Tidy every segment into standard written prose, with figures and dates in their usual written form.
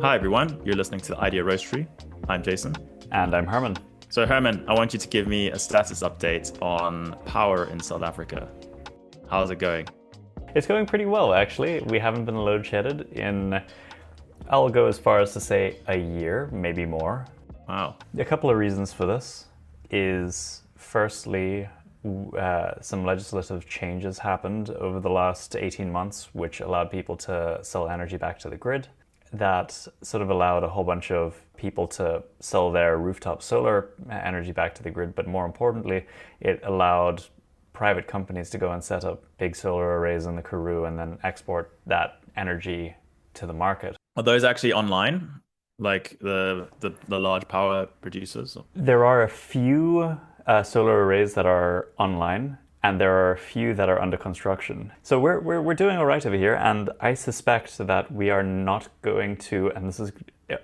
Hi, everyone. You're listening to the Idea Roastery. I'm Jason. And I'm Herman. So, Herman, I want you to give me a status update on power in South Africa. How's it going? It's going pretty well, actually. We haven't been load shedded in, I'll go as far as to say a year, maybe more. Wow. A couple of reasons for this is firstly, some legislative changes happened over the last 18 months, which allowed people to sell energy back to the grid. That sort of allowed a whole bunch of people to sell their rooftop solar energy back to the grid, but more importantly, it allowed private companies to go and set up big solar arrays in the Karoo and then export that energy to the market. Are those actually online? Like the large power producers? There are a few solar arrays that are online, and there are a few that are under construction. So we're doing all right over here, and I suspect that we are not going to, and this is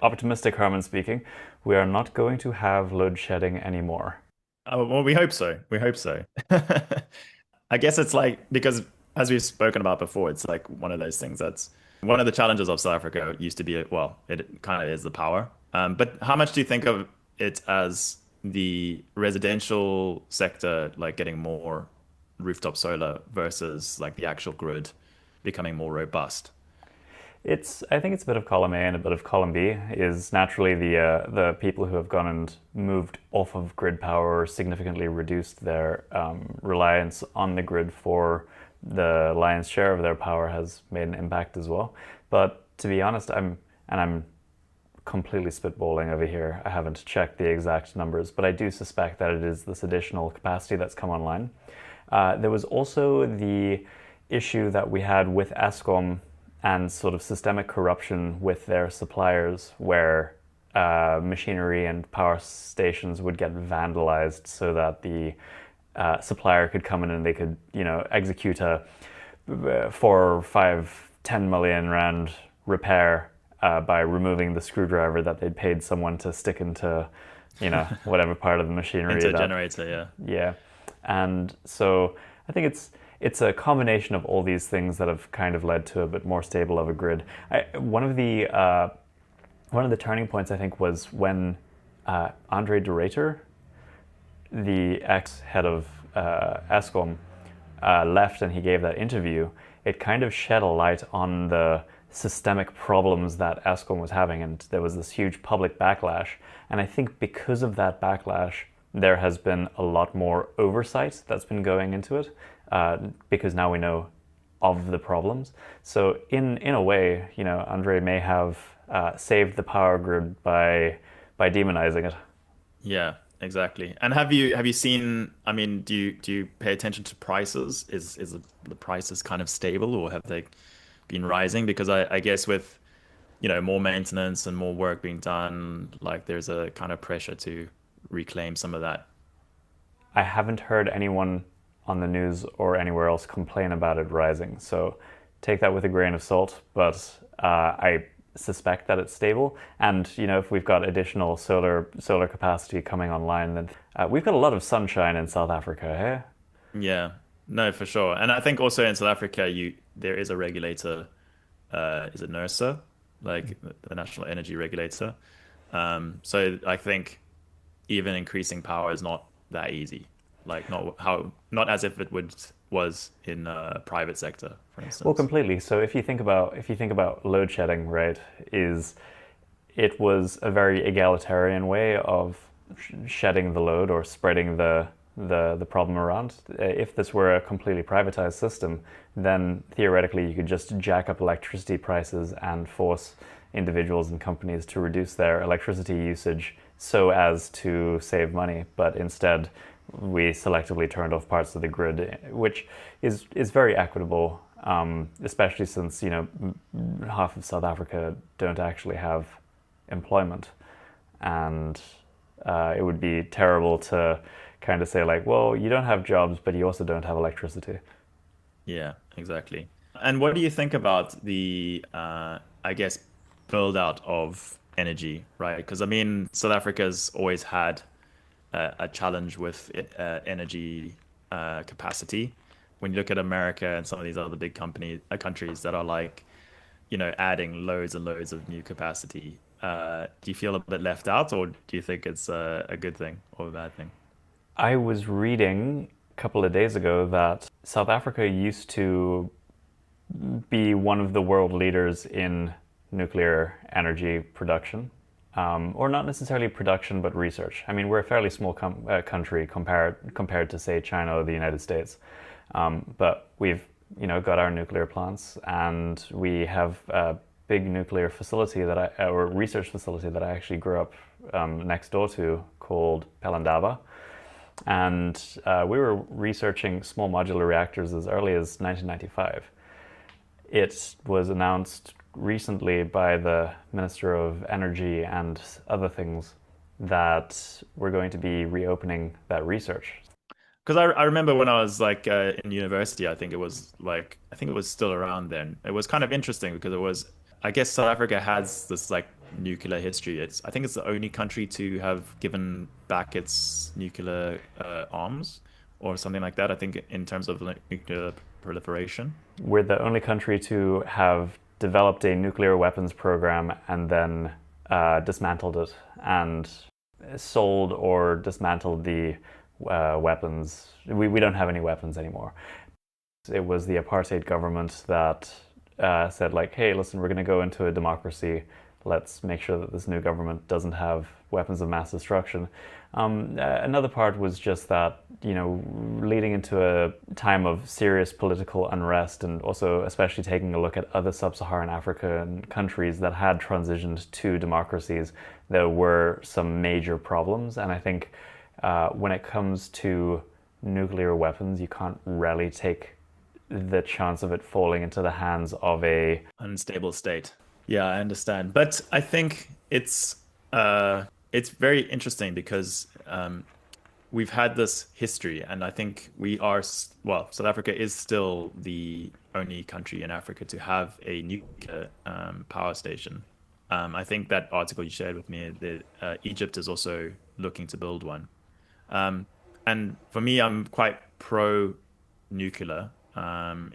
optimistic Herman speaking, we are not going to have load shedding anymore. Oh, well, we hope so. We hope so. I guess it's like, because as we've spoken about before, it's like one of those things that's one of the challenges of South Africa used to be, well, it kind of is the power. But how much do you think of it as the residential sector, like getting more rooftop solar versus like the actual grid becoming more robust? I think it's a bit of column A and a bit of column B. Is naturally the people who have gone and moved off of grid power or significantly reduced their reliance on the grid for the lion's share of their power has made an impact as well. But to be honest, I'm completely spitballing over here. I haven't checked the exact numbers, but I do suspect that it is this additional capacity that's come online. There was also the issue that we had with Eskom and sort of systemic corruption with their suppliers, where machinery and power stations would get vandalized so that the supplier could come in and they could, execute a 4, 5, 10 million rand repair by removing the screwdriver that they'd paid someone to stick into, whatever part of the machinery. Into a generator, yeah. Yeah. And so I think it's a combination of all these things that have kind of led to a bit more stable of a grid. One of the turning points, I think, was when Andre de Ruyter, the ex-head of Eskom, left and he gave that interview. It kind of shed a light on the systemic problems that Eskom was having, and there was this huge public backlash. And I think because of that backlash, there has been a lot more oversight that's been going into it, because now we know of the problems. So in a way, Andre may have saved the power grid by demonizing it. Yeah, exactly. And have you seen, I mean, do you pay attention to prices? Is the prices kind of stable, or have they been rising? Because I guess with, more maintenance and more work being done, like there's a kind of pressure to reclaim some of that. I haven't heard anyone on the news or anywhere else complain about it rising. So take that with a grain of salt. But I suspect that it's stable. And if we've got additional solar capacity coming online, then we've got a lot of sunshine in South Africa, hey? Yeah, no, for sure. And I think also in South Africa, there is a regulator, is it NERSA, like the National Energy Regulator. So I think even increasing power is not that easy. Like not as if it was in private sector, for Well, instance. completely. So if you think about load shedding, right, it was a very egalitarian way of shedding the load or spreading the problem around. If this were a completely privatized system, then theoretically you could just jack up electricity prices and force individuals and companies to reduce their electricity usage so as to save money. But instead, we selectively turned off parts of the grid, which is very equitable, especially since half of South Africa don't actually have employment, and it would be terrible to kind of say like, well, you don't have jobs, but you also don't have electricity. Yeah, exactly. And what do you think about the, I guess, build out of energy, right? Because I mean, South Africa's always had a challenge with energy capacity. When you look at America and some of these other big countries that are like, adding loads and loads of new capacity, do you feel a bit left out, or do you think it's a good thing or a bad thing? I was reading a couple of days ago that South Africa used to be one of the world leaders in nuclear energy production. Or not necessarily production, but research. I mean, we're a fairly small country compared to, say, China or the United States. But we've, got our nuclear plants, and we have a big nuclear facility or research facility that I actually grew up next door to, called Pelindaba. And we were researching small modular reactors as early as 1995. It was announced recently by the Minister of Energy and other things that we're going to be reopening that research. Because I remember when I was like in university, I think it was still around then. It was kind of interesting because I guess South Africa has this like nuclear history. I think it's the only country to have given back its nuclear arms or something like that. I think in terms of like nuclear proliferation. We're the only country to have developed a nuclear weapons program and then dismantled it and sold or dismantled the weapons. We don't have any weapons anymore. It was the apartheid government that said, like, hey, listen, we're going to go into a democracy. Let's make sure that this new government doesn't have weapons of mass destruction. Another part was just that, leading into a time of serious political unrest, and also especially taking a look at other sub-Saharan African countries that had transitioned to democracies, there were some major problems. And I think when it comes to nuclear weapons, you can't really take the chance of it falling into the hands of a Unstable state. Yeah, I understand. But I think it's very interesting because we've had this history, and I think South Africa is still the only country in Africa to have a nuclear power station. I think that article you shared with me, that Egypt is also looking to build one. Um, and for me, I'm quite pro nuclear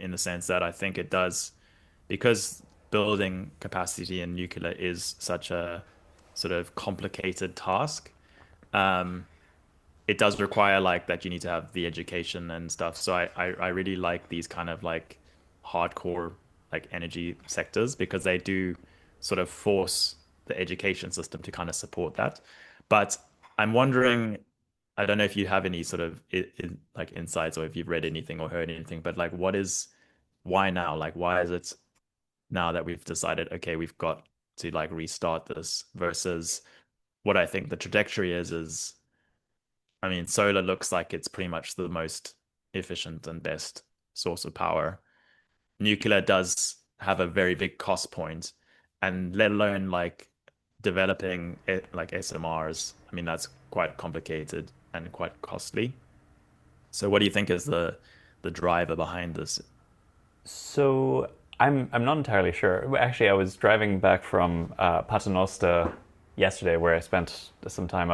in the sense that I think it does, because building capacity in nuclear is such a sort of complicated task. Um, it does require like that you need to have the education and stuff. So I really like these kind of like hardcore like energy sectors because they do sort of force the education system to kind of support that. But I'm wondering, I don't know if you have any sort of like insights or if you've read anything or heard anything, but like why now? Like why is it now that we've decided, okay, we've got to like restart this versus what I think the trajectory is, I mean, solar looks like it's pretty much the most efficient and best source of power. Nuclear does have a very big cost point, and let alone like developing it like SMRs. I mean, that's quite complicated and quite costly. So what do you think is the driver behind this? So I'm not entirely sure. Actually, I was driving back from Paternoster yesterday, where I spent some time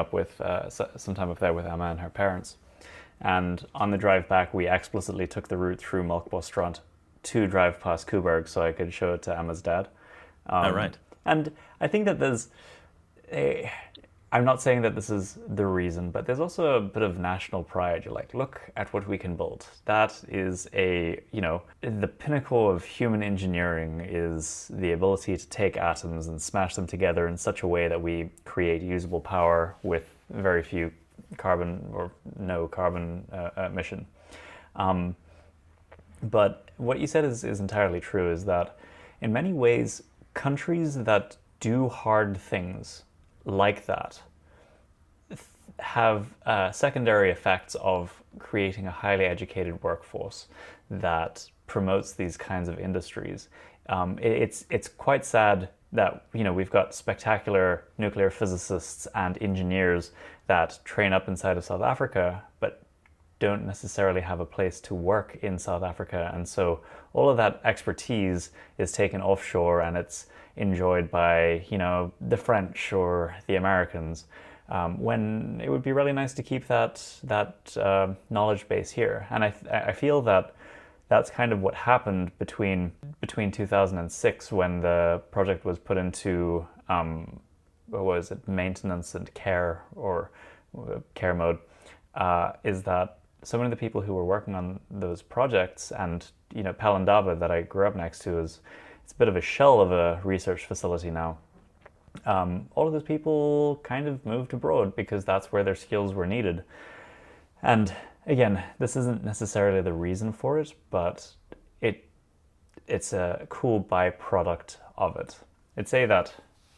some time up there with Emma and her parents. And on the drive back, we explicitly took the route through Melkbos to drive past Kuberg so I could show it to Emma's dad. Oh, Um, right. and I think that a, I'm not saying that this is the reason, but there's also a bit of national pride. You're like, look at what we can build. That is the pinnacle of human engineering is the ability to take atoms and smash them together in such a way that we create usable power with very few carbon or no carbon emission. Um, but what you said is entirely true, is that in many ways, countries that do hard things like that have secondary effects of creating a highly educated workforce that promotes these kinds of industries. It's quite sad that we've got spectacular nuclear physicists and engineers that train up inside of South Africa, but don't necessarily have a place to work in South Africa, and so all of that expertise is taken offshore and it's enjoyed by the French or the Americans. when it would be really nice to keep that knowledge base here. And I feel that that's kind of what happened between 2006 when the project was put into what was it, maintenance and care or care mode, is that so many of the people who were working on those projects, and Palindaba that I grew up next to, it's a bit of a shell of a research facility now. All of those people kind of moved abroad because that's where their skills were needed. And again, this isn't necessarily the reason for it, but it's a cool byproduct of it. I'd say that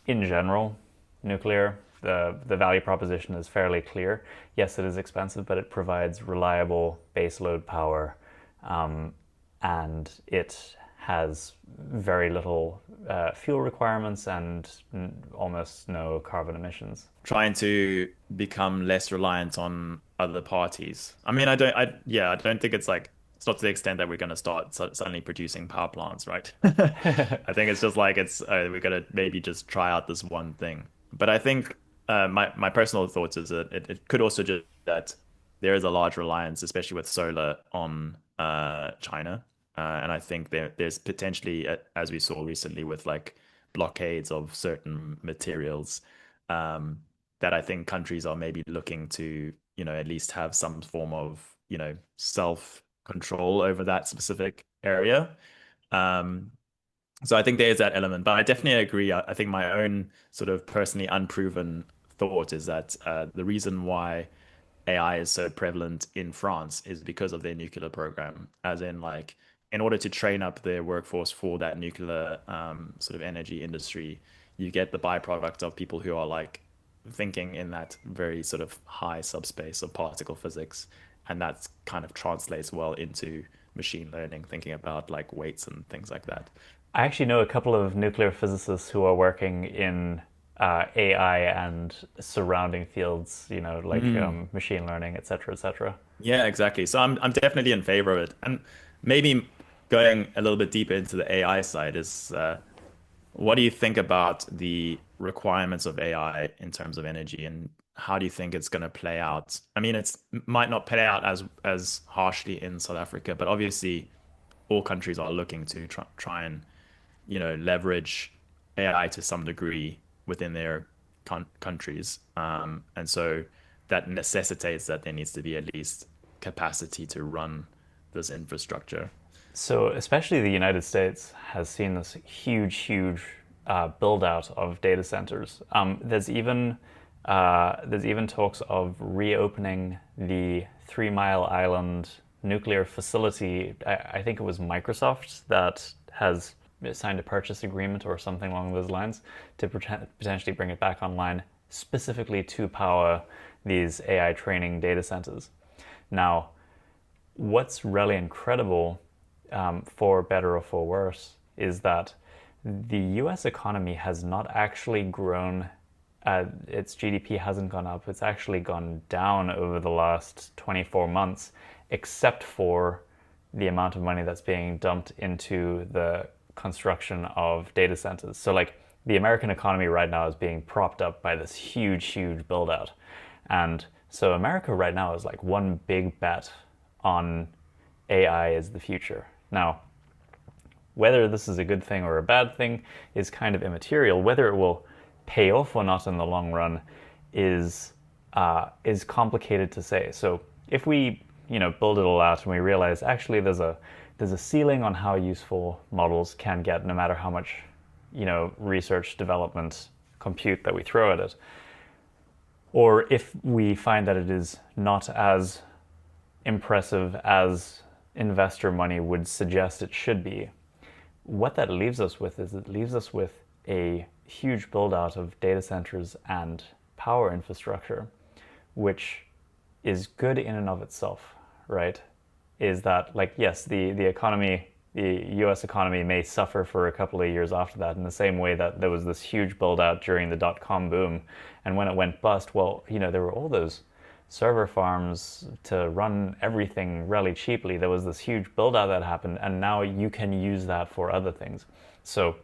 in general, nuclear, the value proposition is fairly clear. Yes, it is expensive, but it provides reliable baseload power, and it has very little fuel requirements and almost no carbon emissions. Trying to become less reliant on other parties. I mean, I don't think it's not to the extent that we're going to start suddenly producing power plants, right? I think it's just like we're going to maybe just try out this one thing. But I think my personal thoughts is that it could also just that there is a large reliance, especially with solar, on China. And I think there's potentially, as we saw recently with like blockades of certain materials, that I think countries are maybe looking to, at least have some form of, self control over that specific area. Um, so I think there's that element, but I definitely agree. I think my own sort of personally unproven thought is that the reason why AI is so prevalent in France is because of their nuclear program, as in like in order to train up their workforce for that nuclear sort of energy industry, you get the byproduct of people who are like thinking in that very sort of high subspace of particle physics, and that kind of translates well into machine learning, thinking about like weights and things like that. I actually know a couple of nuclear physicists who are working in AI and surrounding fields, like machine learning, et cetera, et cetera. Yeah, exactly. So I'm definitely in favor of it. And maybe going a little bit deeper into the AI side is what do you think about the requirements of AI in terms of energy, and how do you think it's going to play out? I mean, it's might not play out as harshly in South Africa, but obviously all countries are looking to try and leverage AI to some degree within their countries. And so that necessitates that there needs to be at least capacity to run this infrastructure. So, especially the United States has seen this huge build out of data centers. There's even talks of reopening the 3 Mile Island nuclear facility. I think it was Microsoft that has signed a purchase agreement or something along those lines to potentially bring it back online, specifically to power these AI training data centers. Now, what's really incredible, for better or for worse, is that the US economy has not actually grown. Its GDP hasn't gone up, it's actually gone down over the last 24 months, except for the amount of money that's being dumped into the construction of data centers. So like the American economy right now is being propped up by this huge build out. And so America right now is like one big bet on AI as the future. Now, whether this is a good thing or a bad thing is kind of immaterial. Whether it will pay off or not in the long run is complicated to say. So if we build it all out and we realize actually there's a ceiling on how useful models can get, no matter how much research, development, compute that we throw at it, or if we find that it is not as impressive as investor money would suggest it should be, what that leaves us with is it leaves us with a huge build out of data centers and power infrastructure, which is good in and of itself, right? Is that like, yes, the economy, the US economy may suffer for a couple of years after that, in the same way that there was this huge build out during the dot-com boom. And when it went bust, well, there were all those server farms to run everything really cheaply. There was this huge build out that happened, and now you can use that for other things. So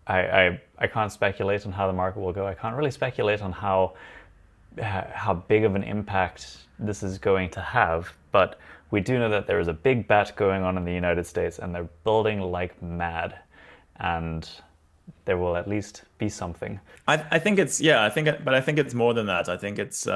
I can't speculate on how the market will go. I can't really speculate on how big of an impact this is going to have, but we do know that there is a big bet going on in the United States, and they're building like mad, and there will at least be something. I think it's yeah, but I think it's more than that. I think it's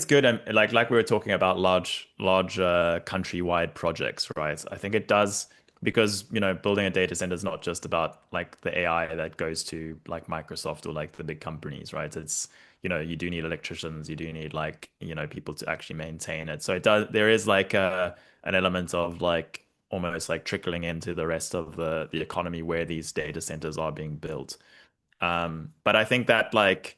good and like we were talking about large countrywide projects, right? I think it does because building a data center is not just about like the AI that goes to like Microsoft or like the big companies, right? It's you do need electricians, you do need like people to actually maintain it. So it does there is like an element of like almost like trickling into the rest of the economy where these data centers are being built. But I think that like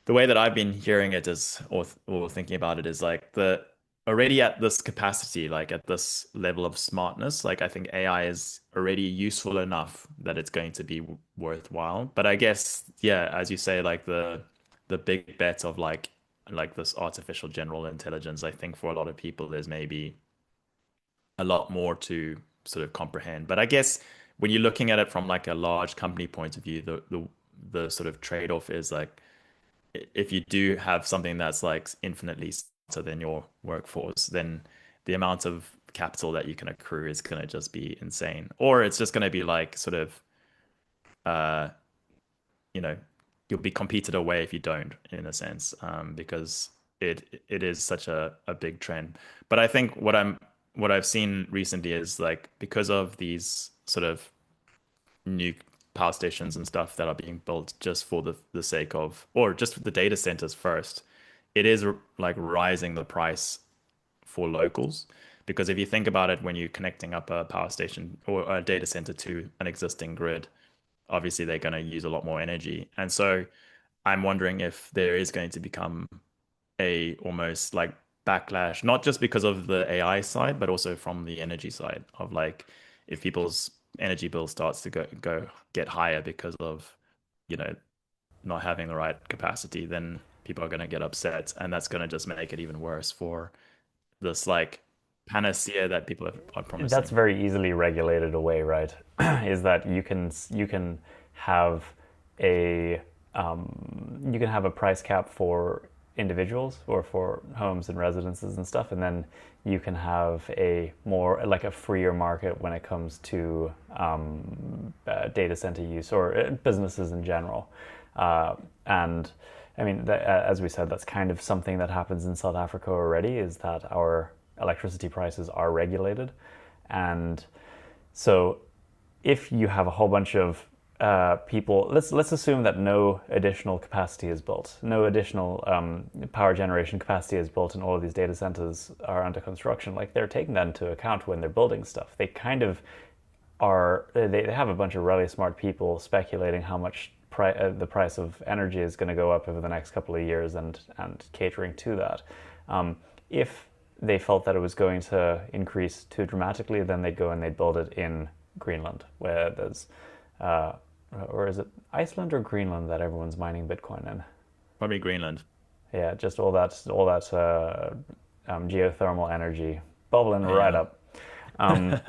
the way that I've been hearing it is, or thinking about it is like the already at this capacity, like at this level of smartness, like I think AI is already useful enough that it's going to be worthwhile. But I guess, yeah, as you say, like the big bet of like this artificial general intelligence, I think for a lot of people, there's maybe a lot more to sort of comprehend. But I guess when you're looking at it from like a large company point of view, the sort of trade-off is like if you do have something that's like infinitely smarter than your workforce, then the amount of capital that you can accrue is going to just be insane. Or it's just going to be like sort of, uh, you know, you'll be competed away if you don't, in a sense, because it is such a big trend. But I think what I've seen recently is like because of these sort of new power stations and stuff that are being built just for the sake of, or just the data centers first, it is like rising the price for locals. Because if you think about it, when you're connecting up a power station or a data center to an existing grid, obviously they're going to use a lot more energy. And so I'm wondering if there is going to become a almost like backlash, not just because of the AI side, but also from the energy side of like if people's energy bill starts to go get higher because of, you know, not having the right capacity, then people are going to get upset, and that's going to just make it even worse for this like panacea that people are That's promising. very easily regulated away, right? Is that you can have a you can have a price cap for individuals or for homes and residences and stuff, and then you can have a more like a freer market when it comes to data center use or businesses in general. And I mean, as we said, that's kind of something that happens in South Africa already. Is that our electricity prices are regulated, and so if you have a whole bunch of people, let's assume that no additional capacity is built, no additional power generation capacity is built, and all of these data centers are under construction. Like they're taking that into account when they're building stuff. They kind of are. They have a bunch of really smart people speculating how much the price of energy is going to go up over the next couple of years, and catering to that. If they felt that it was going to increase too dramatically, then they'd go and they'd build it in Greenland, where there's, uh, or is it Iceland or Greenland that everyone's mining Bitcoin in? Probably Greenland. Yeah, just all that geothermal energy bubbling right Yeah. up. Um,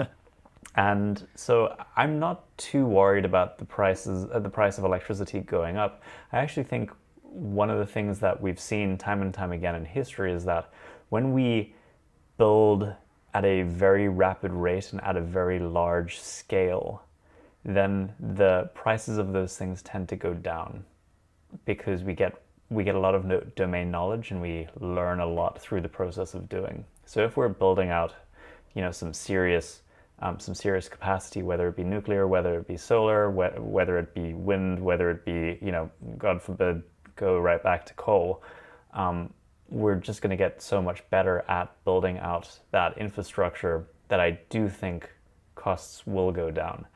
and so I'm not too worried about the price of electricity going up. I actually think one of the things that we've seen time and time again in history is that when we build at a very rapid rate and at a very large scale, then the prices of those things tend to go down because we get a lot of domain knowledge and we learn a lot through the process of doing. So if we're building out, some serious capacity, whether it be nuclear, whether it be solar, whether it be wind, whether it be God forbid, go right back to coal, we're just going to get so much better at building out that infrastructure that I do think costs will go down.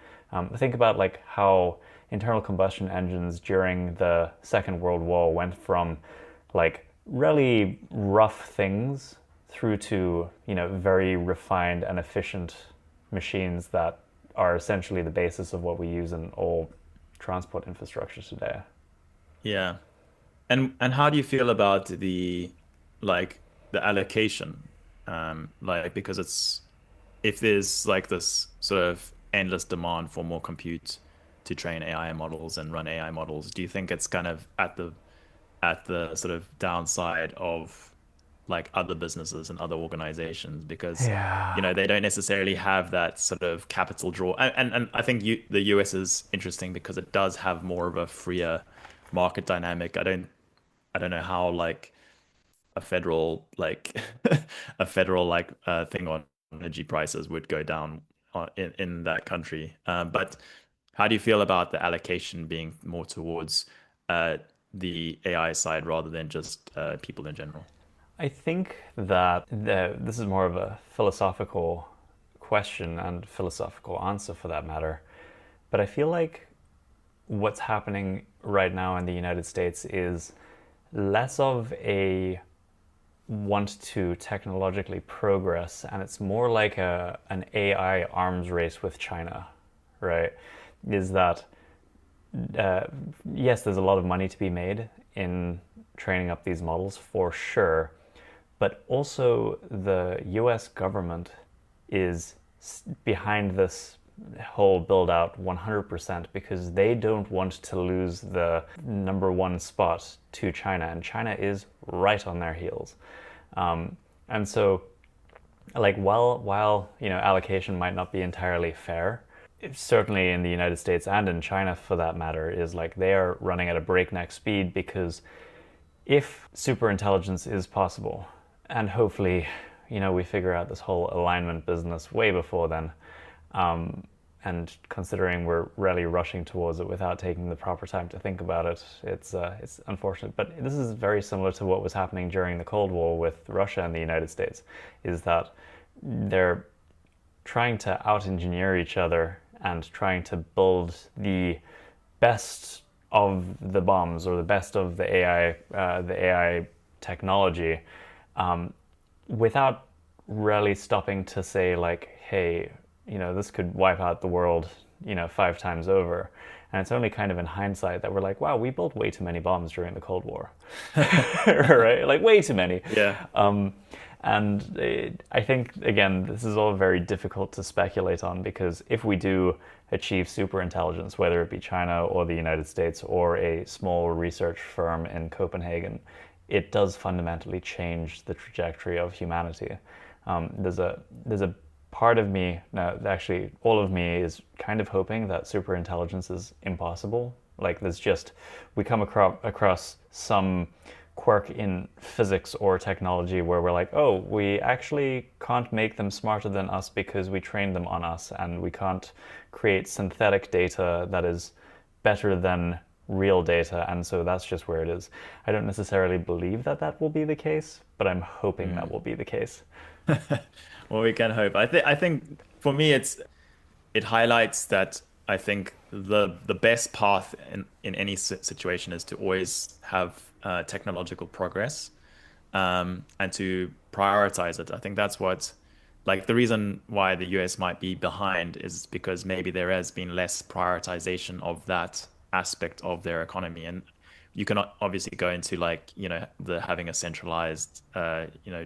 Think about like how internal combustion engines during the Second World War went from like really rough things through to very refined and efficient machines that are essentially the basis of what we use in all transport infrastructure today. Yeah. And how do you feel about like the allocation? Like because it's if there's like this sort of endless demand for more compute to train AI models and run AI models, do you think it's kind of at the sort of downside of like other businesses and other organizations because Yeah. they don't necessarily have that sort of capital draw and I think the US is interesting because it does have more of a freer market dynamic. I don't know how like a federal like a federal like thing on energy prices would go down in that country. But how do you feel about the allocation being more towards uh, the AI side rather than just people in general? I think that this is more of a philosophical question and philosophical answer for that matter. But I feel like what's happening right now in the United States is less of a want to technologically progress, and it's more like an AI arms race with China, right? Is that uh, yes, there's a lot of money to be made in training up these models for sure, but also the US government is behind this whole build out 100% because they don't want to lose the number one spot to China, and China is right on their heels. And so, like, while allocation might not be entirely fair, certainly in the United States and in China for that matter, is like they are running at a breakneck speed because if superintelligence is possible, and hopefully, we figure out this whole alignment business way before then, and considering we're really rushing towards it without taking the proper time to think about it, it's unfortunate. But this is very similar to what was happening during the Cold War with Russia and the United States, is that they're trying to out-engineer each other and trying to build the best of the bombs or the best of the AI technology, without really stopping to say like, hey, this could wipe out the world, 5 times over. And it's only kind of in hindsight that we're like, wow, we built way too many bombs during the Cold War, right? Like way too many. Yeah. And I think, again, this is all very difficult to speculate on because if we do achieve super intelligence, whether it be China or the United States or a small research firm in Copenhagen, it does fundamentally change the trajectory of humanity. There's a part of me, now actually all of me, is kind of hoping that super intelligence is impossible. Like we come across some quirk in physics or technology where we're like, oh, we actually can't make them smarter than us because we trained them on us, and we can't create synthetic data that is better than real data, and so that's just where it is. I don't necessarily believe that will be the case, but I'm hoping that will be the case. Well, we can hope. I think for me it highlights that I think the best path in any situation is to always have technological progress and to prioritize it. I think that's what like the reason why the US might be behind is because maybe there has been less prioritization of that aspect of their economy. And you cannot obviously go into like, the having a centralized,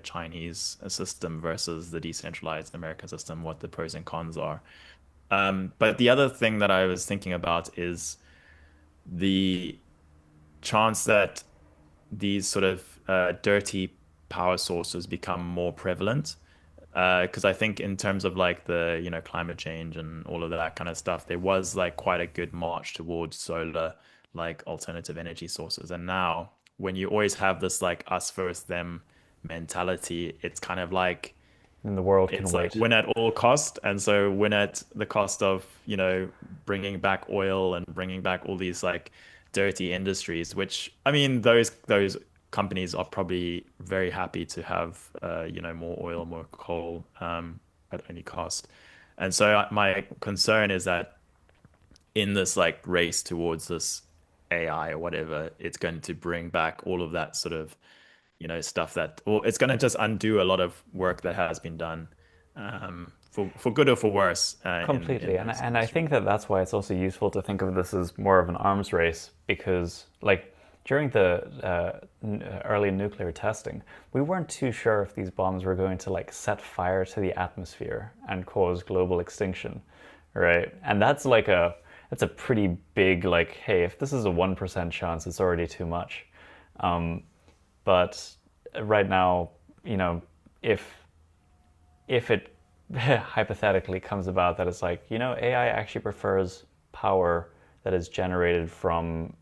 Chinese system versus the decentralized American system, what the pros and cons are. But the other thing that I was thinking about is the chance that these sort of dirty power sources become more prevalent. Because I think in terms of like the, climate change and all of that kind of stuff, there was like quite a good march towards solar, like alternative energy sources. And now when you always have this like us versus them mentality, it's kind of like And the world can it's like wait. win at all cost. And so win at the cost of, bringing back oil and bringing back all these like dirty industries, which I mean, those companies are probably very happy to have, more oil, more coal, at any cost. And so my concern is that in this like race towards this AI or whatever, it's going to bring back all of that sort of, stuff that, well, it's going to just undo a lot of work that has been done, for good or for worse, Completely, in and those I industries. think that that's why it's also useful to think of this as more of an arms race because, like, during the early nuclear testing, we weren't too sure if these bombs were going to like set fire to the atmosphere and cause global extinction, right? And that's a pretty big, like, hey, if this is a 1% chance, it's already too much. Um, but right now, you know, if it hypothetically comes about that it's like, AI actually prefers power that is generated from,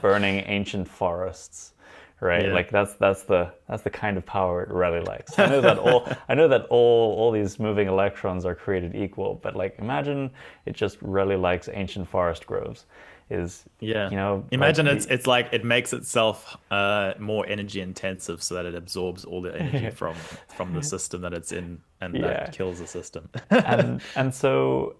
burning ancient forests, right? Yeah. Like that's the kind of power it really likes. I know that all these moving electrons are created equal, but like imagine it just really likes ancient forest groves. Is Yeah. like Imagine the it's like it makes itself more energy intensive so that it absorbs all the energy from the system that it's in and that yeah, kills the system. and so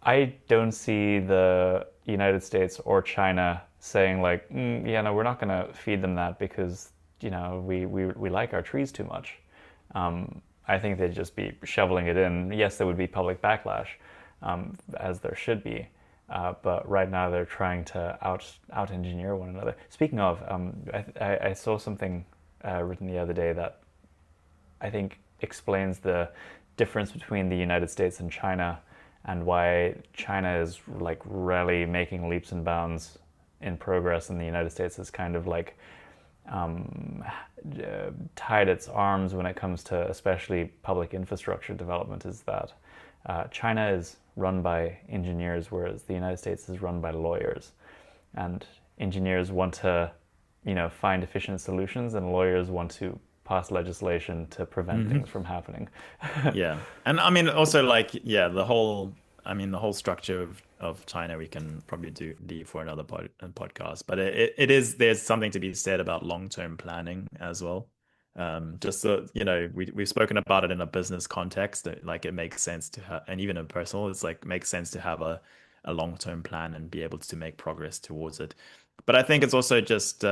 I don't see the United States or China saying like, yeah, no, we're not going to feed them that because we like our trees too much. I think they'd just be shoveling it in. Yes, there would be public backlash, as there should be. But right now they're trying to out engineer one another. Speaking of, I saw something written the other day that I think explains the difference between the United States and China, and why China is like really making leaps and bounds in progress, and the United States is kind of like tied its arms when it comes to especially public infrastructure development. Is that China is run by engineers, whereas the United States is run by lawyers, and engineers want to find efficient solutions, and lawyers want to pass legislation to prevent Hmm. things from happening. Yeah. And I mean also like yeah, the whole structure of China we can probably do leave for another podcast, but it is there's something to be said about long-term planning as well. Just so we've spoken about it in a business context, that, like it makes sense to have, and even in personal, it's like makes sense to have a long-term plan and be able to make progress towards it. But I think it's also just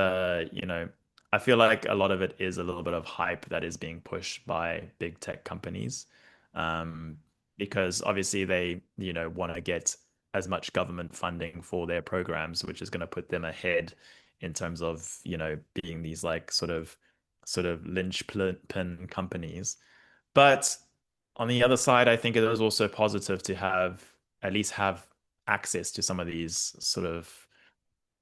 I feel like a lot of it is a little bit of hype that is being pushed by big tech companies, um, because obviously they, want to get as much government funding for their programs, which is going to put them ahead in terms of, being these like sort of linchpin companies. But on the other side, I think it is also positive to at least have access to some of these sort of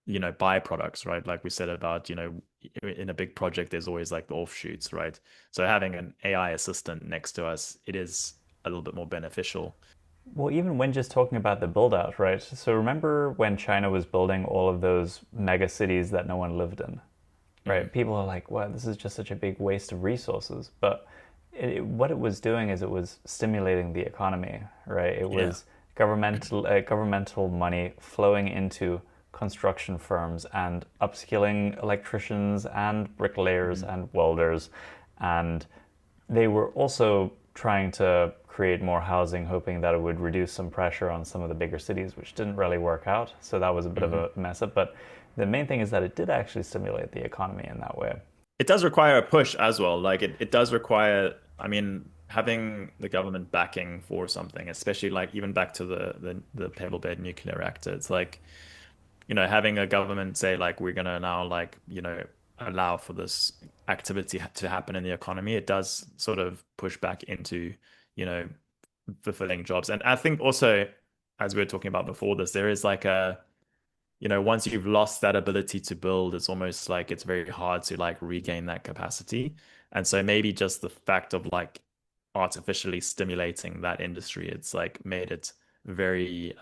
byproducts, right? Like we said about, in a big project, there's always like the offshoots, right? So having an AI assistant next to us, it is a little bit more beneficial. Well, even when just talking about the build out, right? So remember when China was building all of those mega cities that no one lived in, right? Mm, People are like, wow, this is just such a big waste of resources. But what it was doing is it was stimulating the economy, right? It yeah. was governmental money flowing into construction firms and upskilling electricians and bricklayers Mm, and welders. And they were also trying to create more housing, hoping that it would reduce some pressure on some of the bigger cities, which didn't really work out. So that was a bit of mhm. a mess up. But the main thing is that it did actually stimulate the economy in that way. It does require a push as well. Like it does require, I mean, having the government backing for something, especially like even back to the Pebble Bed nuclear reactor. It's like having a government say like we're gonna now like, allow for this activity to happen in the economy, it does sort of push back into, you know, fulfilling jobs. And I think also, as we were talking about before this, there is like once you've lost that ability to build, it's almost like it's very hard to like regain that capacity. And so maybe just the fact of like artificially stimulating that industry, it's like made it very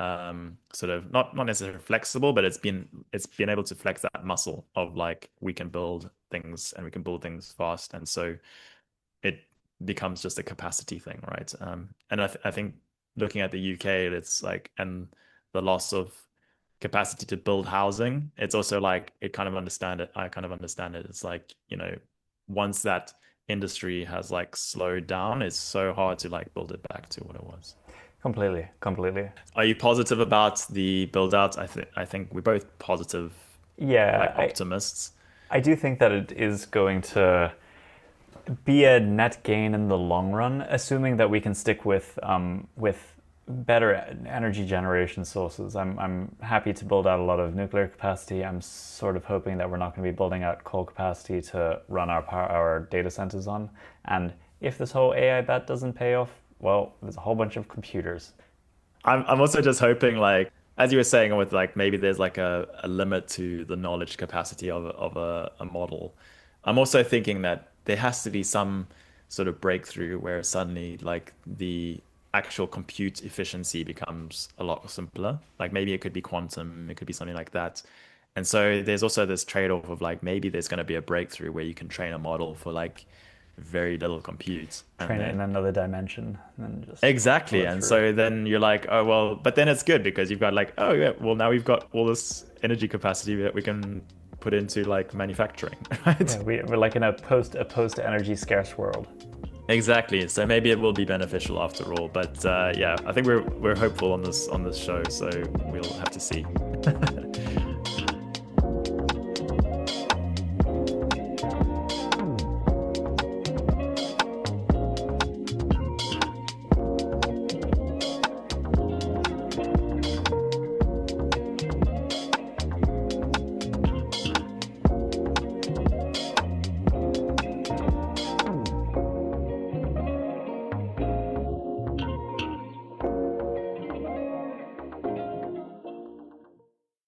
sort of not necessarily flexible, but it's been able to flex that muscle of like we can build things and we can build things fast. And so it becomes just a capacity thing, right? And I think looking at the UK, it's like and the loss of capacity to build housing, it's also like it kind of understand it. I kind of understand it. It's like, once that industry has like slowed down, it's so hard to like build it back to what it was. Completely, completely. Are you positive about the build out? I think we're both positive, like Yeah, optimists. I do think that it is going to be a net gain in the long run, assuming that we can stick with better energy generation sources. I'm happy to build out a lot of nuclear capacity. I'm sort of hoping that we're not going to be building out coal capacity to run our data centers on. And if this whole AI bet doesn't pay off, Well, there's a whole bunch of computers. I'm also just hoping, like, as you were saying, with like maybe there's like a limit to the knowledge capacity of a model. I'm also thinking that there has to be some sort of breakthrough where suddenly like the actual compute efficiency becomes a lot simpler. Like maybe it could be quantum, it could be something like that. And so there's also this trade-off of like maybe there's going to be a breakthrough where you can train a model for like very little compute and Train it in then another dimension and then just pull exactly. it And through. so then you're like, oh, well, but then it's good because you've got like, oh, yeah, well, now we've got all this energy capacity that we can put into like manufacturing, right? Yeah, we're like in a post energy scarce world. Exactly. So maybe it will be beneficial after all. But yeah, I think we're hopeful on this show, so we'll have to see.